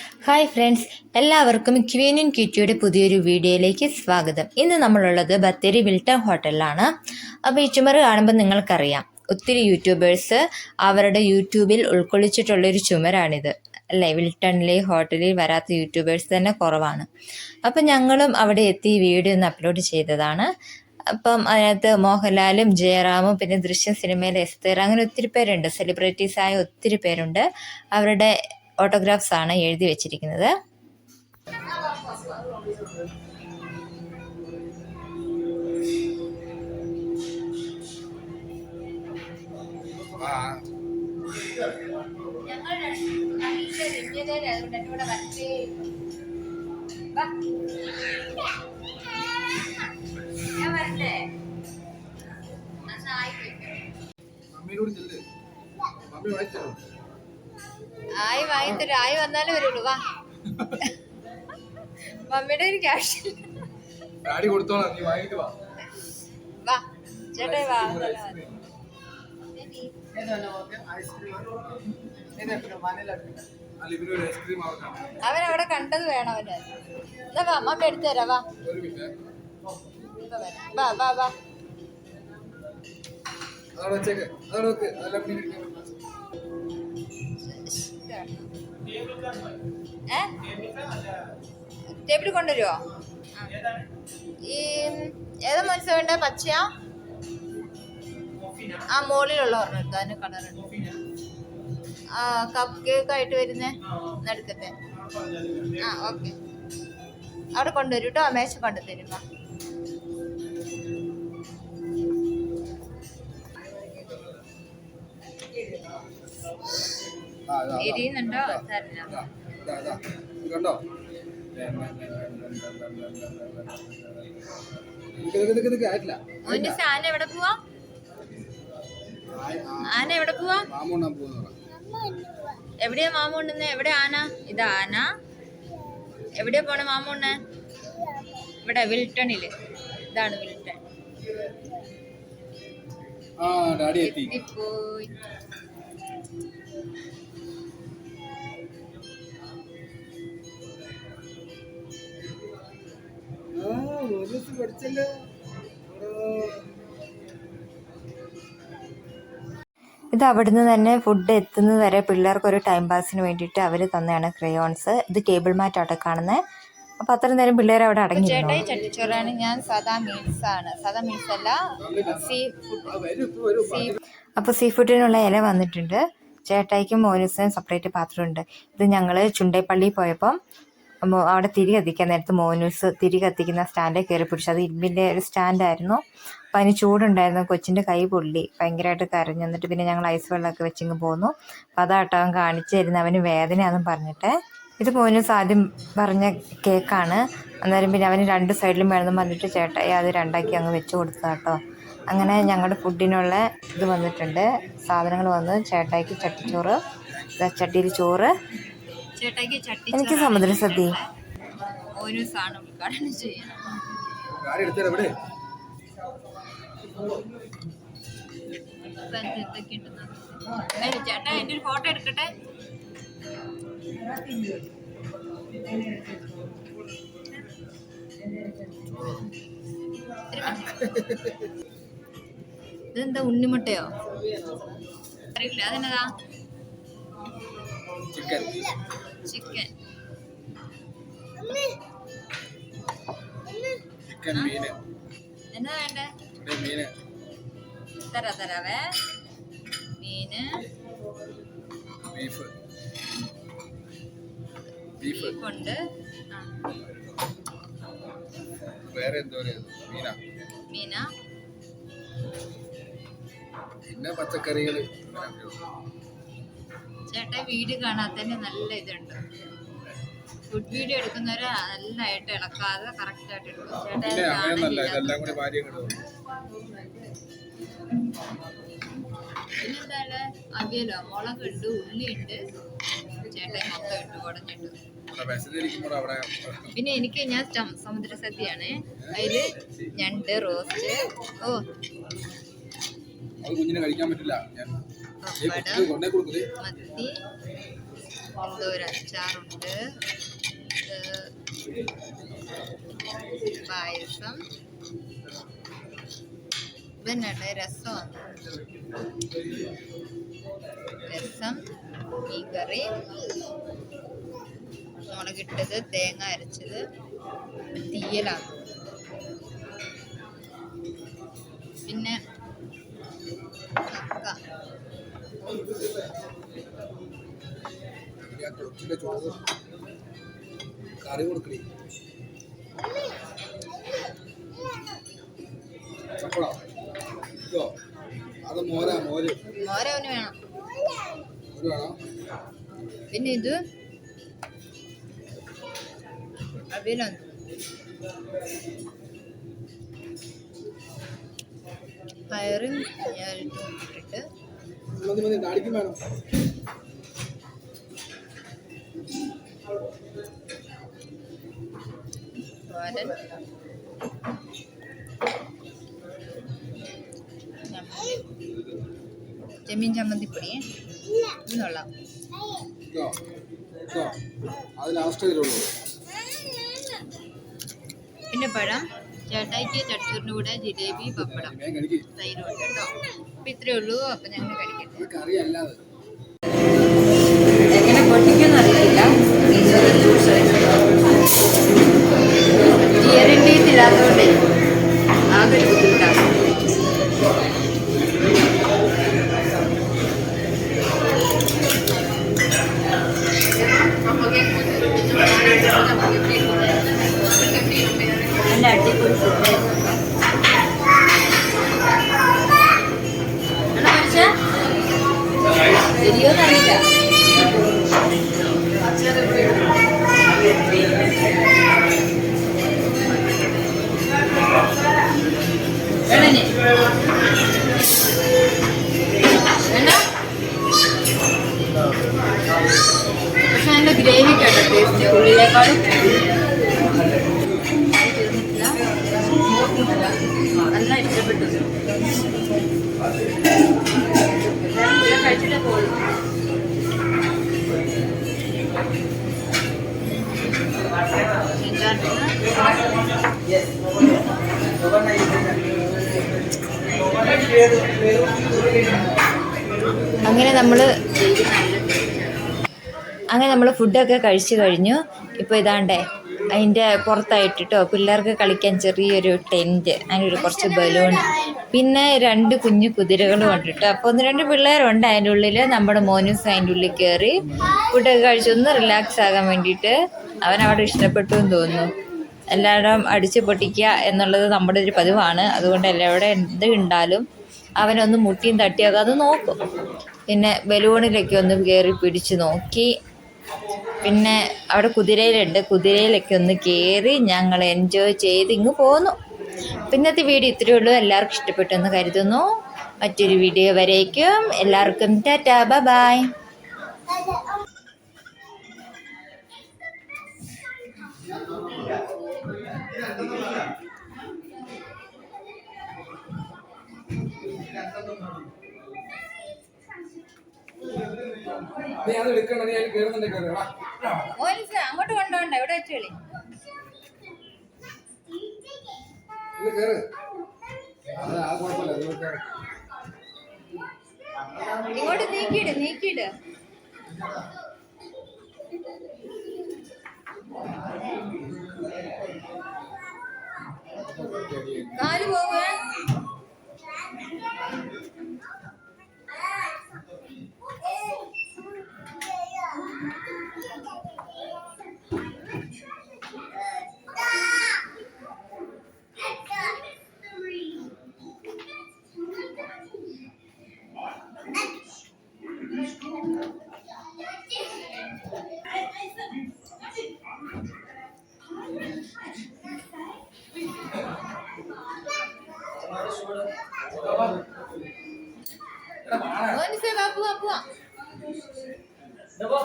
Hi friends, എല്ലാവർക്കും Queen കിറ്റിയുടെ പുതിയൊരു വീഡിയോയിലേക്ക് സ്വാഗതം. ഇന്ന് നമ്മളുള്ളത് ബത്തേരി വിൽട്ടൺ ഹോട്ടലിലാണ്. അപ്പോൾ ഈ ചുമര് കാണുമ്പോൾ നിങ്ങൾക്കറിയാം, ഒത്തിരി യൂട്യൂബേഴ്സ് അവരുടെ യൂട്യൂബിൽ ഉൾക്കൊള്ളിച്ചിട്ടുള്ളൊരു ചുമരാണിത് അല്ലേ. വിൽട്ടണിലെ ഹോട്ടലിൽ വരാത്ത യൂട്യൂബേഴ്സ് തന്നെ കുറവാണ്. അപ്പം ഞങ്ങളും അവിടെ എത്തി വീഡിയോ ഒന്ന് അപ്ലോഡ് ചെയ്തതാണ്. അപ്പം അതിനകത്ത് മോഹൻലാലും ജയറാമും പിന്നെ ദൃശ്യം സിനിമയിലെ എസ്തർ, അങ്ങനെ ഒത്തിരി പേരുണ്ട്, സെലിബ്രിറ്റീസായ ഒത്തിരി പേരുണ്ട്. അവരുടെ ഓട്ടോഗ്രാഫ്സ് ആണ് എഴുതി വെച്ചിരിക്കുന്നത്. ആയി വാങ്ങിത്തരും, ആയി വന്നാലേ വരുള്ളൂ. വാ, മമ്മിയുടെ ഒരു ക്യാഷ് വാ ചേട്ടാ, വാ. അവനവിടെ കണ്ടത് വേണം അവന്. എന്നാ വാ, മമ്മി എടുത്തു തരാം. വാ വാ വാ വാ. ടേബിൾ കൊണ്ടുവരുമോ? ഈ ഏതാ മനസ്സിൽ വേണ്ട? പച്ചയാ? ആ മുകളിലുള്ള ഓർമ്മ എടുത്തോ, അതിന് കളറുണ്ട്. ആ കപ്പ് കേക്ക് ആയിട്ട് വരുന്നേ നടുക്കത്തെ. ആ ഓക്കെ, അവിടെ കൊണ്ടുവരും കേട്ടോ. മേശ കൊണ്ടു തരും. എരിയുന്നുണ്ടോ? കണ്ടോ? ആന എവിടെ പോവാ? ആന എവിടെ പോവാ? എവിടെയാ മാമൂണ്ണുന്നെ? എവിടെ ആന? ഇതാ ആന. എവിടെയാ പോണ മാമൂണ്ണ? ഇവിടെ വിൽട്ടണില്. ഇതാണ് വിൽട്ടൺ. പോയി. ഇത് അവിടുന്ന് തന്നെ ഫുഡ് എത്തുന്നത് വരെ പിള്ളേർക്കൊരു ടൈം പാസിന് വേണ്ടിയിട്ട് അവർ തന്നെയാണ് ക്രയോൺസ്. ഇത് ടേബിൾ മാറ്റ് അവിടെ കാണുന്നത്. അപ്പം അത്രയും നേരം പിള്ളേർ അവിടെ അടങ്ങി. ചേട്ടായി ചട്ടിച്ചോറാണ്. ഞാൻ സാധാ മീൽസ് ആണ്. സാധാ മീൽസ് അല്ല, സീ ഫുഡ്. അപ്പോൾ സീ ഫുഡിനുള്ള ഇല വന്നിട്ടുണ്ട്. ചേട്ടായിക്കും മോനൂസിനും സെപ്പറേറ്റ് പാത്രമുണ്ട്. ഇത് ഞങ്ങൾ ചുണ്ടേപ്പള്ളി പോയപ്പം അവിടെ തിരി കത്തിക്കാൻ നേരത്ത് മോനൂസ് തിരി കത്തിക്കുന്ന സ്റ്റാൻഡിൽ കയറി പിടിച്ചു. അത് ഇരുമ്പിൻ്റെ ഒരു സ്റ്റാൻഡായിരുന്നു. അപ്പം അതിന് ചൂടുണ്ടായിരുന്നു. കൊച്ചിൻ്റെ കൈ പൊള്ളി, ഭയങ്കരമായിട്ട് കരഞ്ഞു. എന്നിട്ട് പിന്നെ ഞങ്ങൾ ഐസ് വെള്ളമൊക്കെ വെച്ചിങ്ങ് പോന്നു. അപ്പം അതാട്ടോ അവൻ കാണിച്ചു തരുന്നത്. അവന് വേദനയാണെന്നും പറഞ്ഞിട്ട്. ഇത് മോനൂസ് ആദ്യം പറഞ്ഞ കേക്കാണ്. അന്നേരം പിന്നെ അവന് രണ്ട് സൈഡിലും വേണമെന്ന് പറഞ്ഞിട്ട് ചേട്ടായി അത് രണ്ടാക്കി അങ്ങ് വെച്ച് കൊടുത്തതാട്ടോ. അങ്ങനെ ഞങ്ങളുടെ ഫുഡിനുള്ള ഇത് വന്നിട്ടുണ്ട്, സാധനങ്ങൾ വന്ന്. ചേട്ടായിക്ക് ചട്ടിച്ചോറ്, ചട്ടിയിൽ ചോറ്, എനിക്ക് സമുദ്ര സദ്യ. ചേട്ടാ എൻ്റെ ഒരു ഫോട്ടോ എടുക്കട്ടെ. ഇതെന്താ, ഉണ്ണിമുട്ടയോ? അറിയില്ല, അതെന്നതാ? ചിക്കൻ. എന്നാ വേണ്ടേ? തരാവേ. മീന്, ബീഫുണ്ട്. വേറെ എന്തോ മീന, പിന്നെ പച്ചക്കറികൾ. ചേട്ടാ വീഡിയോ കാണാത്തതിന് നല്ല ഇതുണ്ട്. ഫുഡ് വീഡിയോ എടുക്കുന്നവര് നല്ലതായിട്ട് ഇളക്കാതെ കറക്റ്റ് ആയിട്ട് എടുക്കും. പിന്നെന്താ, അവിയലോ, മുളകുണ്ട്, ഉള്ളിയുണ്ട്. ചേട്ടായി മൊത്തം ഇട്ട് കുടഞ്ഞിട്ട്. പിന്നെ എനിക്ക് ഞാൻ സമുദ്ര സദ്യയാണ്. അതില് ഞണ്ട്, റോസ്റ്റ്, കുഞ്ഞിനെ കഴിക്കാൻ പറ്റില്ല. മത്തി, എന്തോ ഒരു അച്ചാറുണ്ട്, പായസം, ഇതന്നെ രസമാണ്, രസം, മീൻകറി, മുളകിട്ടത്, തേങ്ങ അരച്ചത്, തീയലാണ്, പിന്നെ കക്ക, കറി കൊടുക്കണേ അത് മോര മോര് മോര അവന് വേണം. പിന്നെ ഇത് അവിയലാണ്, പയറും ഇട്ടിട്ട് താടിക്കും വേണം. തോരൻ, ചെമ്മീൻ ചമ്മന്തിപ്പൊടി എന്നുള്ള അത് ലാസ്റ്റ് വരുള്ളൂ. പിന്നെ പഴം, ചേട്ടായിക്ക് ചട്ടിച്ചോറിൻ്റെ കൂടെ ജിലേബി, പപ്പടം, തൈരും ഉണ്ട് കേട്ടോ. അപ്പം ഇത്രയേ ഉള്ളൂ. അപ്പം ഞങ്ങൾ കഴിക്കട്ടെ. കറി അല്ലാതെ എങ്ങനെ പൊട്ടിക്കുമെന്ന് അറിയില്ല. ജിയറിൻ്റെ ഇല്ലാത്തതുകൊണ്ടേ ആകെ ഒരു ബുദ്ധിമുട്ടാണ്. നല്ല അടിപൊളി ഫുഡ് ശരിയോന്നറിയില്ല. വേണേ വേണ്ട, പക്ഷെ അതിൻ്റെ ഗ്രേവി കേട്ടോ ടേസ്റ്റ് ഉള്ളിലേക്കാളും. നല്ല ഇഷ്ടപ്പെട്ടു. കഴിച്ചിട്ടേ പോകുള്ളൂ. അങ്ങനെ നമ്മൾ ഫുഡൊക്കെ കഴിച്ചു കഴിഞ്ഞു. ഇപ്പോൾ ഇതാണ്ടേ അതിൻ്റെ പുറത്തായിട്ടിട്ടോ പിള്ളേർക്ക് കളിക്കാൻ ചെറിയൊരു ടെൻറ്റ്, അതിനൊരു കുറച്ച് ബലൂൺ, പിന്നെ 2 കുഞ്ഞു കുതിരകളും ഉണ്ട് കേട്ടോ. അപ്പോൾ 1-2 പിള്ളേരുണ്ട് അതിൻ്റെ ഉള്ളിൽ. നമ്മുടെ മോനൂസ് അതിൻ്റെ ഉള്ളിൽ കയറി ഫുഡൊക്കെ കഴിച്ചൊന്ന് റിലാക്സ് ആകാൻ വേണ്ടിയിട്ട്. അവനവിടെ ഇഷ്ടപ്പെട്ടു എന്ന് തോന്നുന്നു. എല്ലായിടം അടിച്ച് പൊട്ടിക്കുക എന്നുള്ളത് നമ്മുടെ ഒരു പതിവാണ്. അതുകൊണ്ട് എല്ലാവിടെ എന്ത് ഉണ്ടാലും അവനൊന്ന് മുട്ടിയും തട്ടിയൊക്കെ അത് നോക്കും. പിന്നെ ബലൂണിലൊക്കെ ഒന്ന് കയറി പിടിച്ച് നോക്കി. പിന്നെ അവിടെ കുതിരയിലുണ്ട്, കുതിരയിലൊക്കെ ഒന്ന് കയറി ഞങ്ങൾ എൻജോയ് ചെയ്ത് ഇങ്ങ് പോന്നു. പിന്നത്തെ വീഡിയോ ഇത്രയേ ഉള്ളൂ. എല്ലാവർക്കും ഇഷ്ടപ്പെട്ടെന്ന് കരുതുന്നു. മറ്റൊരു വീഡിയോ വരേക്കും എല്ലാവർക്കും ടാറ്റാ, ബൈ. അങ്ങോട്ട് കൊണ്ടുപോണ്ട, ഇവിടെ വെച്ച് കളി. ഇങ്ങോട്ട് നീക്കിയിട്. കാല് പോവുക. പോവാ